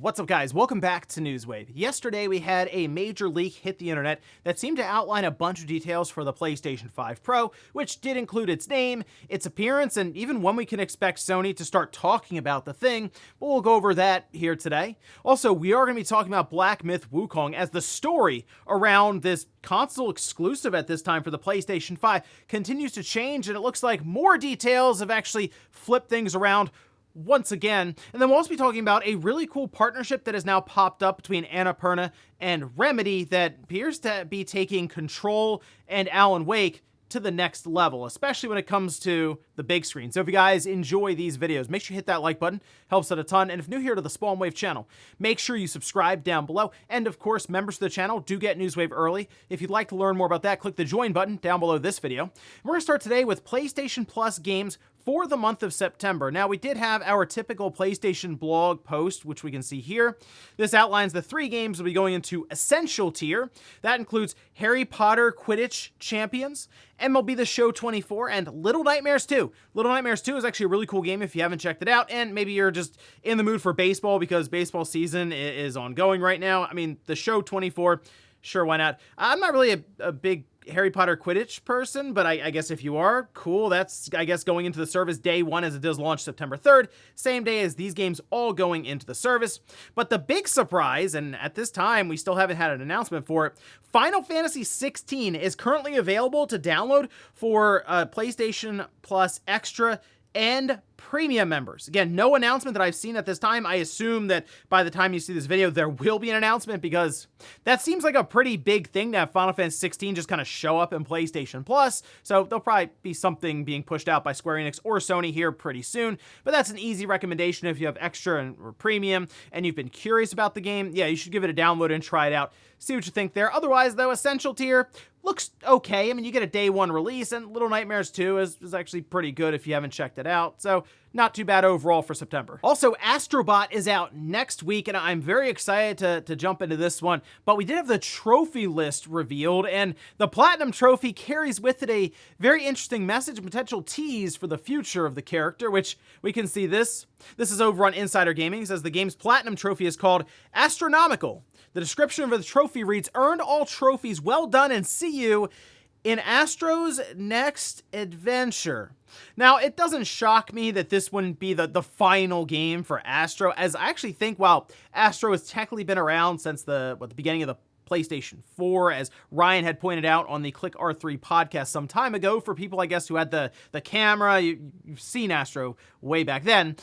What's up, guys? Welcome back to Newswave. Yesterday, we had a major leak hit the internet that seemed to outline a bunch of details for the PlayStation 5 Pro, which did include its name, its appearance, and even when we can expect Sony to start talking about the thing, but we'll go over that here today. Also, we are going to be talking about Black Myth Wukong as the story around this console exclusive at this time for the PlayStation 5 continues to change, and it looks like more details have actually flipped things around once again. And then we'll also be talking about a really cool partnership that has now popped up between Anapurna and Remedy that appears to be taking Control and Alan Wake to the next level, especially when it comes to the big screen. So if you guys enjoy these videos, make sure you hit that like button, helps out a ton. And if new here to the Spawn Wave channel, make sure you subscribe down below. And of course, members of the channel do get Newswave early. If you'd like to learn more about that, click the join button down below this video. We're going to start today with PlayStation Plus games for the month of September. Now, we did have our typical PlayStation blog post, which we can see here. This outlines the 3 games we'll be going into Essential tier. That includes Harry Potter Quidditch Champions, MLB The Show 24, and Little Nightmares 2. Little Nightmares 2 is actually a really cool game if you haven't checked it out, and maybe you're just in the mood for baseball because baseball season is ongoing right now. I mean, The Show 24, sure, why not? I'm not really a big Harry Potter Quidditch person, but I guess if you are, cool. That's, I guess, going into the service day 1 as it does launch September 3rd, same day as these games all going into the service. But the big surprise, and at this time we still haven't had an announcement for it, Final Fantasy 16 is currently available to download for PlayStation Plus Extra and Premium members. Again, no announcement that I've seen at this time. I assume that by the time you see this video, there will be an announcement because that seems like a pretty big thing to have Final Fantasy 16 just kind of show up in PlayStation Plus. So there'll probably be something being pushed out by Square Enix or Sony here pretty soon. But that's an easy recommendation if you have Extra or Premium and you've been curious about the game. Yeah, you should give it a download and try it out. See what you think there. Otherwise, though, Essential tier looks okay. I mean, you get a day 1 release, and Little Nightmares 2 is actually pretty good if you haven't checked it out. So not too bad overall for September. Also, Astrobot is out next week, and I'm very excited to jump into this one. But we did have the trophy list revealed, and the Platinum Trophy carries with it a very interesting message and potential tease for the future of the character, which we can see this. This is over on Insider Gaming. It says the game's Platinum Trophy is called Astronomical. The description of the trophy reads, "Earned all trophies, well done, and see you in Astro's next adventure." Now, it doesn't shock me that this wouldn't be the final game for Astro, as I actually think while Astro has technically been around since the beginning of the PlayStation 4, as Ryan had pointed out on the Click R3 podcast some time ago, for people, I guess, who had the camera, you've seen Astro way back then.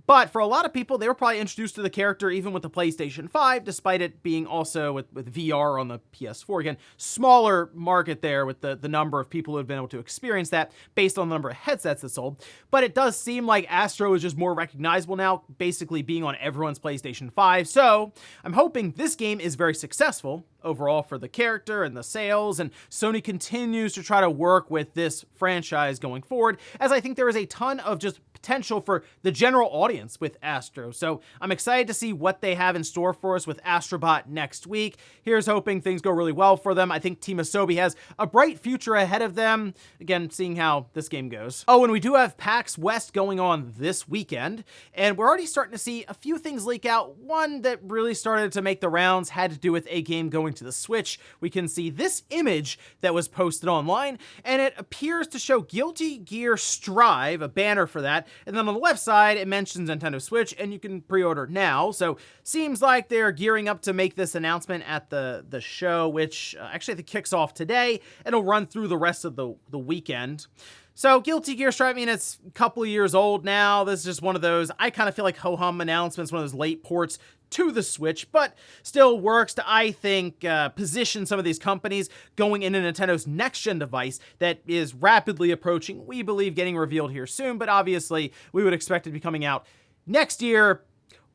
But for a lot of people, they were probably introduced to the character even with the PlayStation 5, despite it being also with VR on the PS4. Again, smaller market there with the number of people who have been able to experience that based on the number of headsets that sold. But it does seem like Astro is just more recognizable now, basically being on everyone's PlayStation 5. So I'm hoping this game is very successful overall for the character and the sales, and Sony continues to try to work with this franchise going forward, as I think there is a ton of just potential for the general audience with Astro. So I'm excited to see what they have in store for us with Astrobot next week. Here's hoping things go really well for them. I think Team Asobi has a bright future ahead of them. Again, seeing how this game goes. Oh, and we do have PAX West going on this weekend, and we're already starting to see a few things leak out. One that really started to make the rounds had to do with a game going to the Switch. We can see this image that was posted online, and it appears to show Guilty Gear Strive, a banner for that, and then on the left side it mentions Nintendo Switch, and you can pre-order now. So seems like they're gearing up to make this announcement at the show, which actually I think kicks off today, and it'll run through the rest of the weekend. So Guilty Gear Strive, I mean, it's a couple of years old now. This is just one of those, I kind of feel like ho-hum announcements, one of those late ports to the Switch, but still works to, I think, position some of these companies going into Nintendo's next-gen device that is rapidly approaching, we believe, getting revealed here soon, but obviously we would expect it to be coming out next year.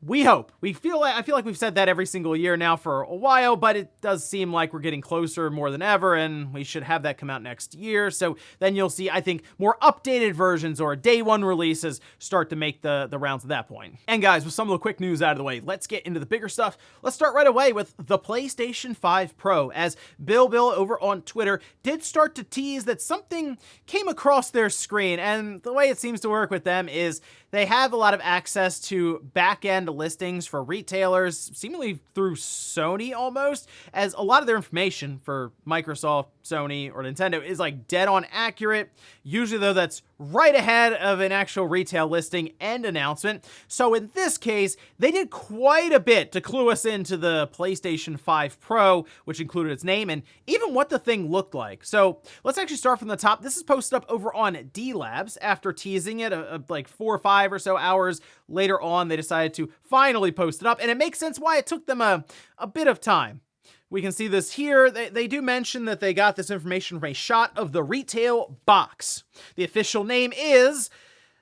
We hope. I feel like we've said that every single year now for a while, but it does seem like we're getting closer more than ever, and we should have that come out next year. So then you'll see, I think, more updated versions or day 1 releases start to make the rounds at that point. And guys, with some of the quick news out of the way, let's get into the bigger stuff. Let's start right away with the PlayStation 5 Pro, as Bill over on Twitter did start to tease that something came across their screen, and the way it seems to work with them is they have a lot of access to back-end listings for retailers, seemingly through Sony almost, as a lot of their information for Microsoft, Sony, or Nintendo is like dead on accurate. Usually though, that's right ahead of an actual retail listing and announcement. So in this case, they did quite a bit to clue us into the PlayStation 5 Pro, which included its name and even what the thing looked like. So let's actually start from the top. This is posted up over on D-Labs after teasing it like 4 or 5 or so hours later on. They decided to finally post it up, and it makes sense why it took them a bit of time. We can see this here. They do mention that they got this information from a shot of the retail box. The official name is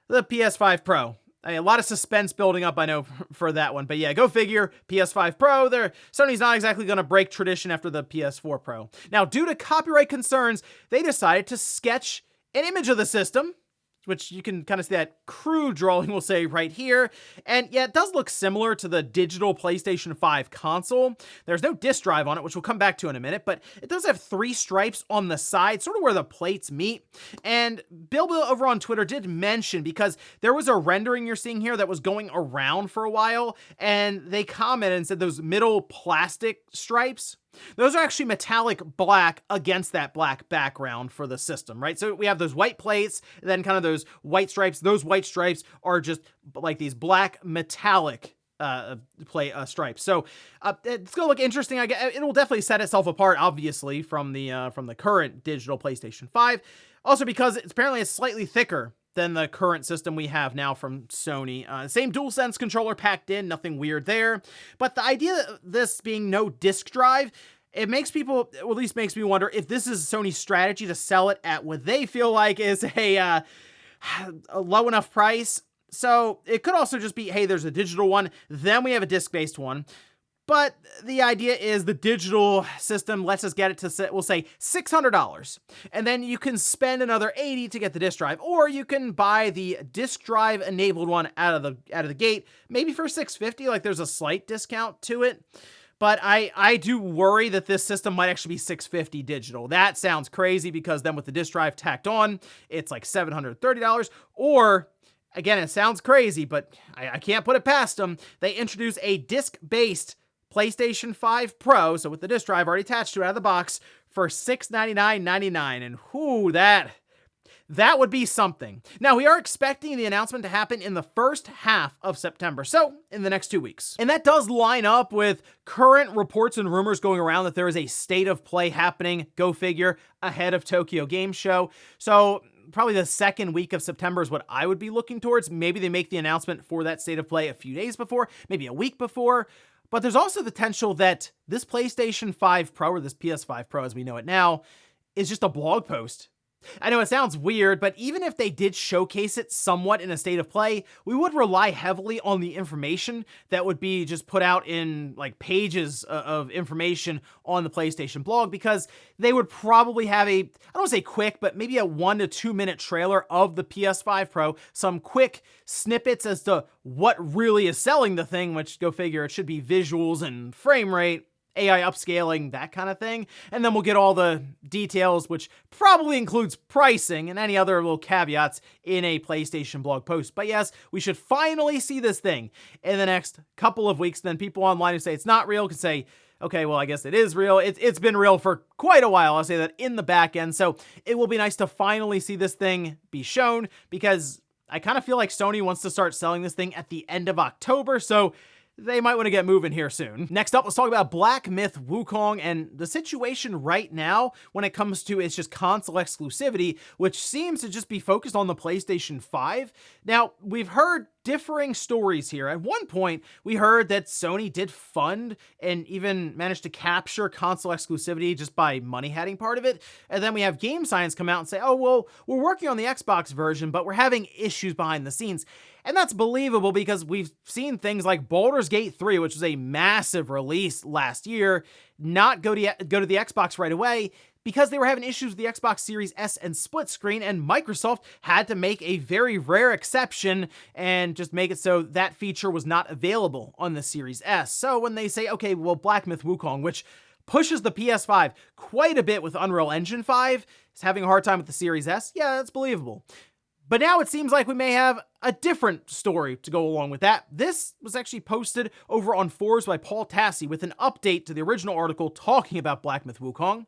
the PS5 Pro. A lot of suspense building up, I know, for that one. But yeah, go figure, PS5 Pro. Sony's not exactly going to break tradition after the PS4 Pro. Now, due to copyright concerns, they decided to sketch an image of the system, which you can kind of see that crude drawing, we'll say, right here. And yeah, it does look similar to the digital PlayStation 5 console. There's no disk drive on it, which we'll come back to in a minute, but it does have 3 stripes on the side, sort of where the plates meet. And Bill over on Twitter did mention, because there was a rendering you're seeing here that was going around for a while, and they commented and said those middle plastic stripes, those are actually metallic black against that black background for the system, right? So we have those white plates, and then kind of those white stripes. Those white stripes are just like these black metallic stripes. So it's gonna look interesting. It will definitely set itself apart, obviously, from the current digital PlayStation 5. Also, because apparently it's slightly thicker than the current system we have now from Sony. Same DualSense controller packed in, nothing weird there. But the idea of this being no disk drive, it makes people, or at least makes me wonder if this is Sony's strategy to sell it at what they feel like is a low enough price. So it could also just be, hey, there's a digital one, then we have a disc-based one. But the idea is the digital system lets us get it to, we'll say, $600. And then you can spend another $80 to get the disc drive. Or you can buy the disc drive enabled one out of the gate, maybe for $650, like there's a slight discount to it. But I do worry that this system might actually be $650 digital. That sounds crazy, because then with the disc drive tacked on, it's like $730. Or, again, it sounds crazy, but I can't put it past them. They introduce a disc-based PlayStation 5 Pro, so with the disc drive already attached to it out of the box, for $699.99, and whoo, that would be something. Now, we are expecting the announcement to happen in the first half of September, so in the next 2 weeks. And that does line up with current reports and rumors going around that there is a state of play happening, go figure, ahead of Tokyo Game Show. So probably the second week of September is what I would be looking towards. Maybe they make the announcement for that state of play a few days before, maybe a week before. But there's also the potential that this PlayStation 5 Pro, or this PS5 Pro as we know it now, is just a blog post. I know it sounds weird, but even if they did showcase it somewhat in a state of play, we would rely heavily on the information that would be just put out in like pages of information on the PlayStation blog, because they would probably have I don't want to say quick, but maybe a 1 to 2 minute trailer of the PS5 Pro, some quick snippets as to what really is selling the thing, which, go figure, it should be visuals and frame rate, AI upscaling, that kind of thing. And then we'll get all the details, which probably includes pricing and any other little caveats in a PlayStation blog post. But yes, we should finally see this thing in the next couple of weeks. Then people online who say it's not real can say, okay, well, I guess it is real. It's been real for quite a while. I'll say that in the back end. So it will be nice to finally see this thing be shown, because I kind of feel like Sony wants to start selling this thing at the end of October. So they might want to get moving here soon. Next up, let's talk about Black Myth Wukong and the situation right now when it comes to its just console exclusivity, which seems to just be focused on the PlayStation 5. Now, we've heard differing stories here. At one point, we heard that Sony did fund and even managed to capture console exclusivity just by money-hatting part of it. And then we have Game Science come out and say, oh, well, we're working on the Xbox version, but we're having issues behind the scenes. And that's believable, because we've seen things like Baldur's Gate 3, which was a massive release last year, not go to the Xbox right away, because they were having issues with the Xbox Series S and split screen, and Microsoft had to make a very rare exception and just make it so that feature was not available on the Series S. So when they say, okay, well, Black Myth Wukong, which pushes the PS5 quite a bit with Unreal Engine 5, is having a hard time with the Series S, yeah, that's believable. But now it seems like we may have a different story to go along with that. This was actually posted over on Forbes by Paul Tassi with an update to the original article talking about Black Myth Wukong,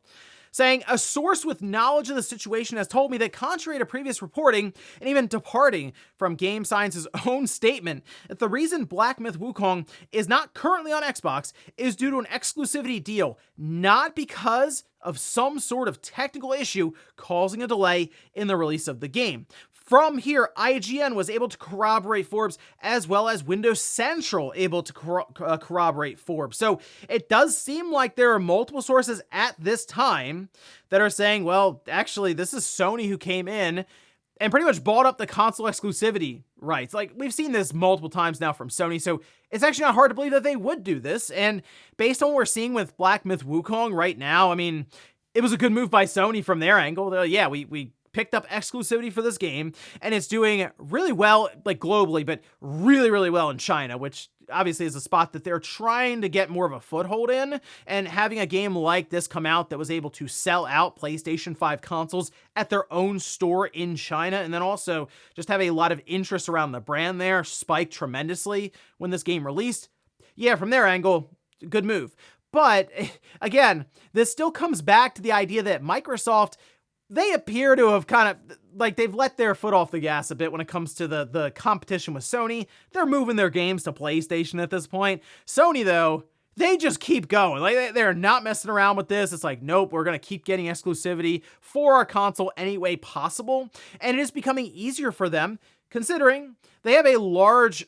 saying, a source with knowledge of the situation has told me that contrary to previous reporting, and even departing from Game Science's own statement, that the reason Black Myth Wukong is not currently on Xbox is due to an exclusivity deal, not because of some sort of technical issue causing a delay in the release of the game. From here, IGN was able to corroborate Forbes, as well as Windows Central able to corroborate Forbes. So it does seem like there are multiple sources at this time that are saying, well, actually, this is Sony who came in and pretty much bought up the console exclusivity rights. Like, we've seen this multiple times now from Sony, so it's actually not hard to believe that they would do this. And based on what we're seeing with Black Myth Wukong right now, I mean, it was a good move by Sony from their angle. They're like, yeah, we picked up exclusivity for this game, and it's doing really well, like globally, but really, really well in China, which obviously is a spot that they're trying to get more of a foothold in. And having a game like this come out that was able to sell out PlayStation 5 consoles at their own store in China, and then also just have a lot of interest around the brand there, spiked tremendously when this game released. Yeah, from their angle, good move. But again, this still comes back to the idea that Microsoft, they appear to have kind of, like, they've let their foot off the gas a bit when it comes to the competition with Sony. They're moving their games to PlayStation at this point. Sony, though, they just keep going. Like, they're not messing around with this. It's like, nope, we're going to keep getting exclusivity for our console any way possible. And it is becoming easier for them, considering they have a large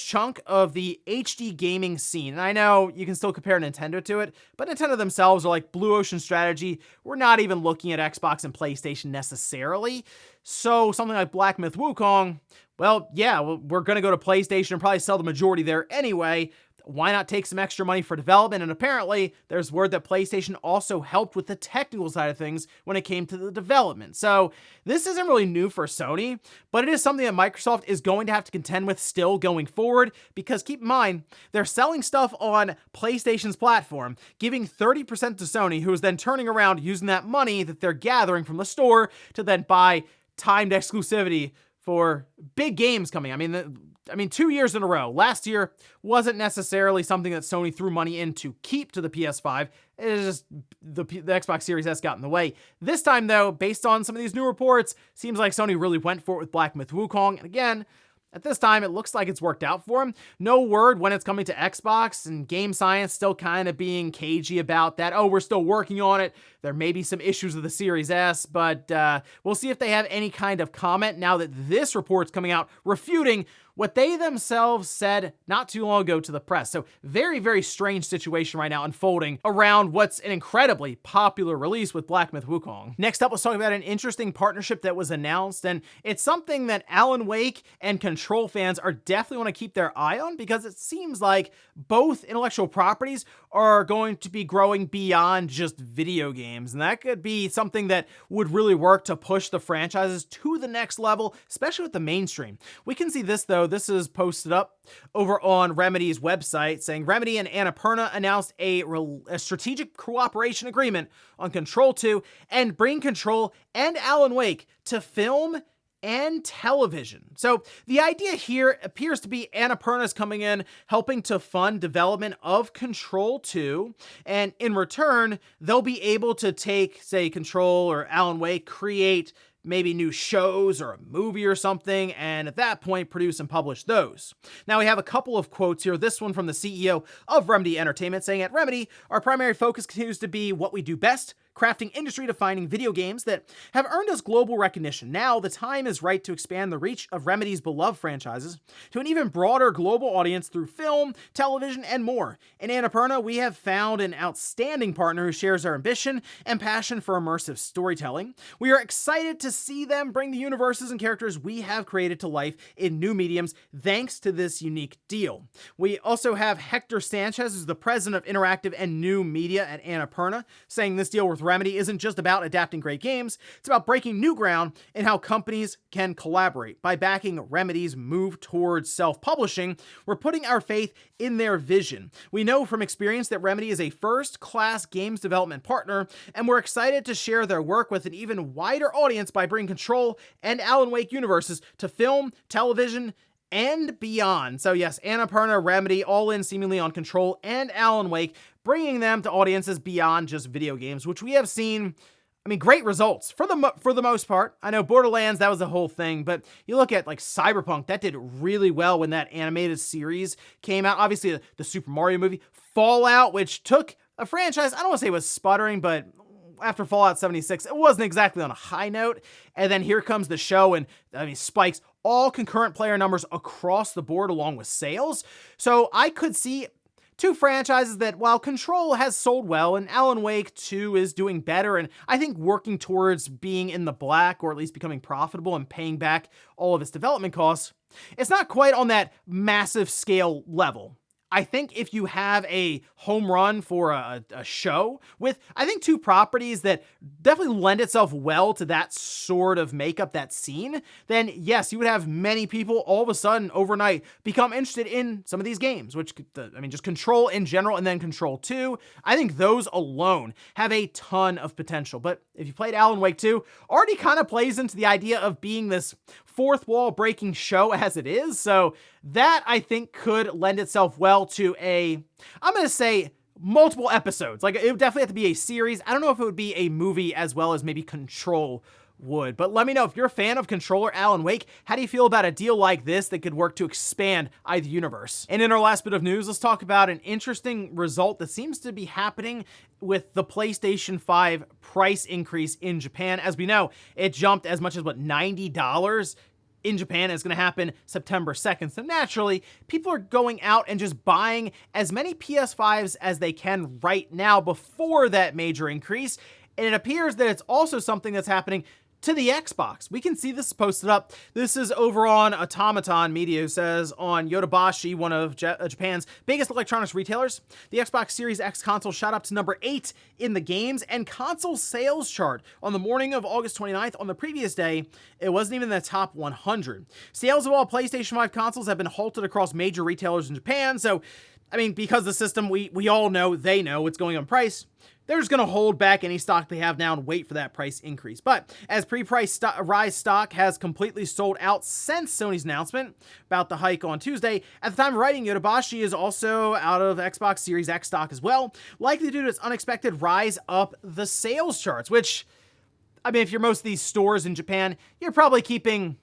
chunk of the HD gaming scene. And I know you can still compare Nintendo to it, but Nintendo themselves are like Blue Ocean Strategy. We're not even looking at Xbox and PlayStation necessarily. So something like Black Myth Wukong, well, yeah, we're going to go to PlayStation and probably sell the majority there anyway. Why not take some extra money for development? And apparently, there's word that PlayStation also helped with the technical side of things when it came to the development. So this isn't really new for Sony, but it is something that Microsoft is going to have to contend with still going forward, because keep in mind, they're selling stuff on PlayStation's platform, giving 30% to Sony, who is then turning around using that money that they're gathering from the store to then buy timed exclusivity for big games coming. I mean, 2 years in a row. Last year wasn't necessarily something that Sony threw money in to keep to the PS5. It is just the Xbox Series S got in the way. This time, though, based on some of these new reports, seems like Sony really went for it with Black Myth Wukong. And again, at this time, it looks like it's worked out for him. No word when it's coming to Xbox, and Game Science still kind of being cagey about that. Oh, we're still working on it. There may be some issues with the Series S, but we'll see if they have any kind of comment now that this report's coming out refuting what they themselves said not too long ago to the press. So very, very strange situation right now unfolding around what's an incredibly popular release with Black Myth Wukong. Next up, let's talk about an interesting partnership that was announced, and it's something that Alan Wake and Control fans are definitely want to keep their eye on, because it seems like both intellectual properties are going to be growing beyond just video games, and that could be something that would really work to push the franchises to the next level, especially with the mainstream. We can see this, though. This is posted up over on Remedy's website, saying Remedy and Anapurna announced a strategic cooperation agreement on Control 2 and bring Control and Alan Wake to film and television. So the idea here appears to be Annapurna's coming in, helping to fund development of Control 2, and in return, they'll be able to take, say, Control or Alan Wake, create maybe new shows or a movie or something, and at that point, produce and publish those. Now, we have a couple of quotes here. This one from the CEO of Remedy Entertainment, saying, "At Remedy, our primary focus continues to be what we do best, crafting industry-defining video games that have earned us global recognition. Now, the time is right to expand the reach of Remedy's beloved franchises to an even broader global audience through film, television, and more. In Annapurna, we have found an outstanding partner who shares our ambition and passion for immersive storytelling. We are excited to see them bring the universes and characters we have created to life in new mediums thanks to this unique deal." We also have Hector Sanchez, who's the president of Interactive and New Media at Annapurna, saying this deal with with Remedy isn't just about adapting great games, it's about breaking new ground in how companies can collaborate. By backing Remedy's move towards self-publishing, we're putting our faith in their vision. We know from experience that Remedy is a first-class games development partner, and we're excited to share their work with an even wider audience by bringing Control and Alan Wake universes to film, television, and beyond. So yes, Anapurna, Remedy, all in seemingly on Control and Alan Wake, bringing them to audiences beyond just video games, which we have seen, great results for the most part. I know Borderlands, that was the whole thing, but you look at like Cyberpunk, that did really well when that animated series came out. Obviously, the Super Mario movie, Fallout, which took a franchise, I don't want to say it was sputtering, but after Fallout 76, it wasn't exactly on a high note. And then here comes the show and spikes all concurrent player numbers across the board along with sales. So I could see two franchises that, while Control has sold well and Alan Wake 2 is doing better and I think working towards being in the black or at least becoming profitable and paying back all of its development costs, it's not quite on that massive scale level. I think if you have a home run for a show with, I think, two properties that definitely lend itself well to that sort of makeup, that scene, then yes, you would have many people all of a sudden overnight become interested in some of these games, which, just Control in general and then Control 2. I think those alone have a ton of potential. But if you played Alan Wake 2, already kind of plays into the idea of being this fourth wall breaking show as it is. So that I think could lend itself well to I'm going to say multiple episodes. Like it would definitely have to be a series. I don't know if it would be a movie as well as maybe Control would, but let me know if you're a fan of Control or Alan Wake. How do you feel about a deal like this that could work to expand either universe? And in our last bit of news, let's talk about an interesting result that seems to be happening with the PlayStation 5 price increase in Japan. As we know, it jumped as much as $90 in Japan. Is going to happen September 2nd. So naturally, people are going out and just buying as many PS5s as they can right now before that major increase. And it appears that it's also something that's happening to the Xbox. We can see this posted up. This is over on Automaton Media, who says on Yodobashi, one of Japan's biggest electronics retailers, the Xbox Series X console shot up to number 8 in the games and console sales chart on the morning of August 29th. On the previous day, it wasn't even in the top 100. Sales of all PlayStation 5 consoles have been halted across major retailers in Japan. So, because the system, we all know, they know it's going on price, they're just going to hold back any stock they have now and wait for that price increase. But as pre-price rise stock has completely sold out since Sony's announcement about the hike on Tuesday, at the time of writing, Yodobashi is also out of Xbox Series X stock as well, likely due to its unexpected rise up the sales charts, which, if you're most of these stores in Japan, you're probably keeping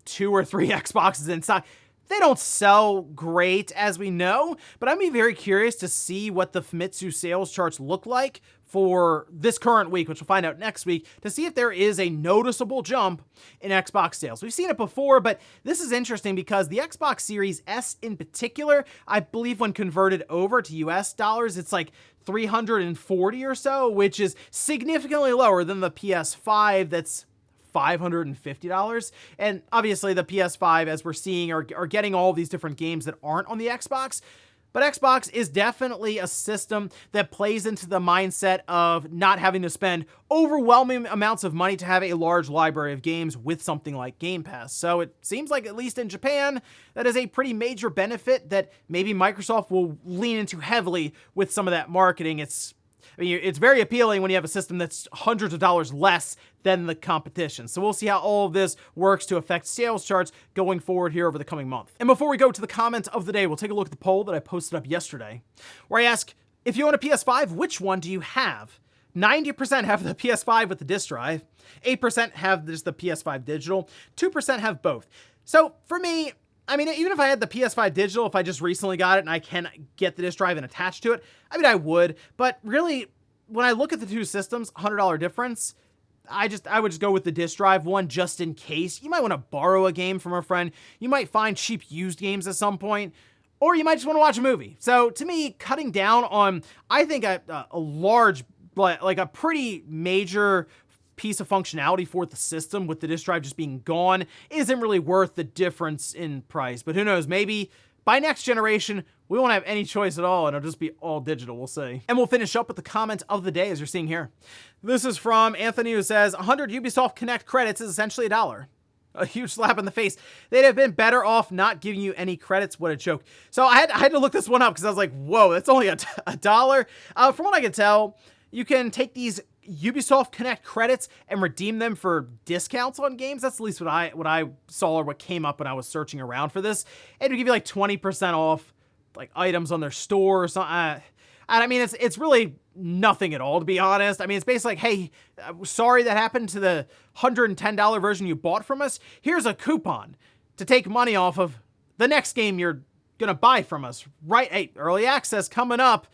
2 or 3 Xboxes in stock. They don't sell great, as we know, but I'm very curious to see what the Famitsu sales charts look like for this current week, which we'll find out next week, to see if there is a noticeable jump in Xbox sales. We've seen it before, but this is interesting because the Xbox Series S in particular, I believe when converted over to US dollars, it's like 340 or so, which is significantly lower than the PS5 that's $550. And obviously the PS5, as we're seeing, are getting all these different games that aren't on the Xbox. But Xbox is definitely a system that plays into the mindset of not having to spend overwhelming amounts of money to have a large library of games with something like Game Pass. So it seems like, at least in Japan, that is a pretty major benefit that maybe Microsoft will lean into heavily with some of that marketing. It's very appealing when you have a system that's hundreds of dollars less than the competition. So we'll see how all of this works to affect sales charts going forward here over the coming month. And before we go to the comment of the day, we'll take a look at the poll that I posted up yesterday, where I ask, if you own a PS5, which one do you have? 90% have the PS5 with the disc drive, 8% have just the PS5 digital, 2% have both. So for me, even if I had the PS5 digital, if I just recently got it and I can get the disc drive and attach to it, I would. But really, when I look at the two systems, $100 difference, I would just go with the disc drive one just in case. You might want to borrow a game from a friend. You might find cheap used games at some point, or you might just want to watch a movie. So to me, cutting down on, I think a large, like a pretty major piece of functionality for the system with the disc drive just being gone isn't really worth the difference in price. But who knows, maybe by next generation, we won't have any choice at all, and it'll just be all digital. We'll see. And we'll finish up with the comment of the day, as you're seeing here. This is from Anthony, who says 100 Ubisoft Connect credits is essentially $1. A huge slap in the face. They'd have been better off not giving you any credits. What a joke. So I had to look this one up because I was like, whoa, that's only $1. From what I can tell, you can take these Ubisoft Connect credits and redeem them for discounts on games. That's at least what I saw, or what came up when I was searching around for this. And it'll give you like 20% off like items on their store or something. And I mean, it's really nothing at all, to be honest. I mean, it's basically like, hey, sorry that happened to the $110 version you bought from us. Here's a coupon to take money off of the next game you're gonna buy from us. Right? Hey, early access coming up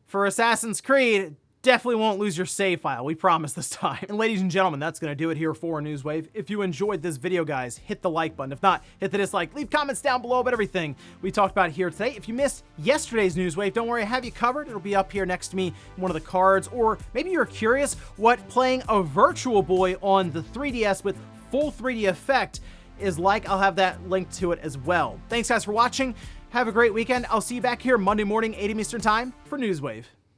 for Assassin's Creed. Definitely won't lose your save file, we promise this time. And ladies and gentlemen, that's gonna do it here for Newswave. If you enjoyed this video, guys, hit the like button. If not, hit the dislike. Leave comments down below about everything we talked about here today. If you missed yesterday's Newswave, don't worry, I have you covered. It'll be up here next to me in one of the cards. Or maybe you're curious what playing a Virtual Boy on the 3DS with full 3D effect is like. I'll have that linked to it as well. Thanks guys for watching. Have a great weekend. I'll see you back here Monday morning, 8 a.m. Eastern time for Newswave.